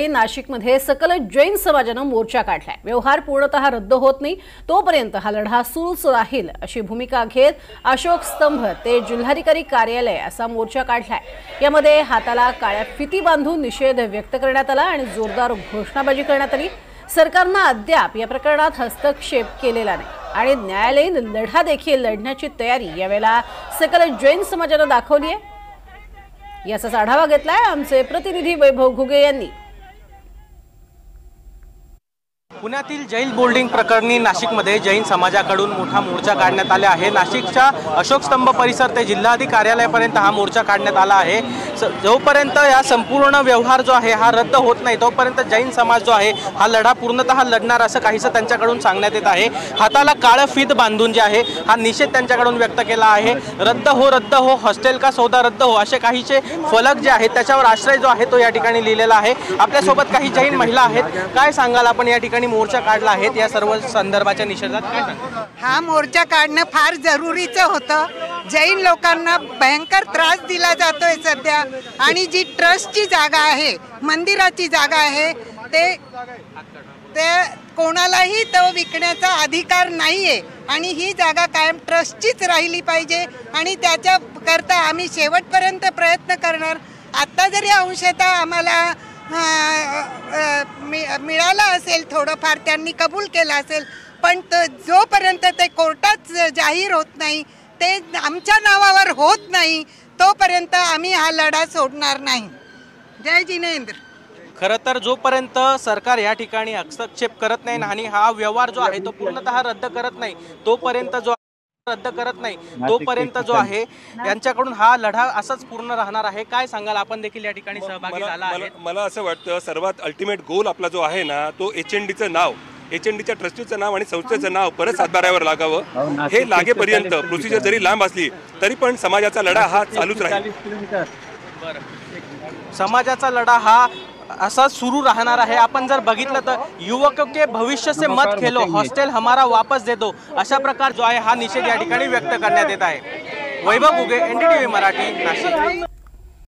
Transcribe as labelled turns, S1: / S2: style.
S1: नाशिकमध्ये सकल जैन समाजानं मोर्चा काढलाय। व्यवहार पूर्णतः रद्द होत नाही तोपर्यंत हा लढा सुरूच राहील अशी भूमिका घेत अशोक स्तंभ ते जिल्हाधिकारी कार्यालय असा मोर्चा काढलाय। यामध्ये हाताला काळ्या फिती बांधून निषेध व्यक्त करण्यात आला आणि जोरदार घोषणाबाजी करण्यात आली। सरकारने अद्याप या प्रकरणात हस्तक्षेप केलेला नाही आणि न्यायालयीन लढा देखील लढण्याची तयारी यावेळेला सकल जैन समाजानं दाखवली आहे। याचाच आढावा घेतलाय आमचे प्रतिनिधी वैभव घुगे यांनी।
S2: पुण्यातील जैन बोर्डिंग प्रकरणी नाशिकमध्ये जैन समाजाकडून मोठा मोर्चा काढण्यात आला आहे। नाशिकच्या अशोक स्तंभ परिसर ते जिल्हाधिकारी कार्यालयापर्यंत हा मोर्चा काढण्यात आला आहे। जोपर्यंत या संपूर्ण व्यवहार जो आहे हा रद्द होत नाही तोपर्यंत जैन समाज जो आहे हा लढा पूर्णतः लढणार असं काहीसं त्यांच्याकडून सांगण्यात येत आहे। हाताला काळं फीत बांधून जे आहे हा निषेध त्यांच्याकडून व्यक्त केला आहे। रद्द हो हॉस्टेल का सौदा रद्द हो असे काहीचे फलक जे आहेत त्याच्यावर आश्रय जो आहे तो या ठिकाणी लिहिलेला आहे। आपल्यासोबत काही जैन महिला आहेत, काय सांगाल आपण या ठिकाणी मोर्चा काढला आहे या सर्व संदर्भाच्या निषेधात काय सांगाल?
S3: हा मोर्चा काढणं फार जरुरीचं होतं। जैन लोकांना भयंकर त्रास दिला जातोय सध्या आणि जी ट्रस्टची जागा आहे, मंदिराची जागा आहे, ते कोणालाही तो विकण्याचा अधिकार नाहीये आणि ही जागा कायम ट्रस्टचीच राहिली पाहिजे आणि त्याच्या करता आम्ही शेवटपर्यंत प्रयत्न करणार। आता जरी अंशतः आम्हाला मिळाला असेल, थोडंफार त्यांनी कबूल केलं असेल, पण जोपर्यंत ते कोर्टात जाहीर होत नाही, ते आमच्या नावावर होत नाही तोपर्यंत आम्ही हा लढा सोडणार नाही। जय जिनेंद्र।
S2: खरं तर जोपर्यंत सरकार या ठिकाणी हस्तक्षेप करत नाही आणि हा व्यवहार जो आहे तो पूर्णतः रद्द करत नाही तोपर्यंत जो आहे यांच्याकडून हा लढा असाच पूर्ण राहणार आहे। काय सांगाल, आपण देखील या ठिकाणी सहभागी झाला आहे?
S4: मला असं वाटतं सर्वात अल्टिमेट गोल आपला जो आहे ना तो HNDचं नाव, HNDच्या ट्रस्टीचं नाव आणि संस्थेचं नाव परत सातबाऱ्यावर लागावं। हे लागेपर्यंत प्रोसिजर जरी लांब असली तरी पण समाजाचा लढा हा चालूच राहील।
S2: समाजाचा लढा हा असा सुरू राहणार आहे। आपण जर बघितलं तर युवकों के भविष्य से मत खेलो, हॉस्टेल हमारा वापस दे दो अशा प्रकार जो आहे हा निषेध या ठिकाणी व्यक्त करण्यात येत आहे। वैभव घुगे, NDTV मराठी, नाशिक।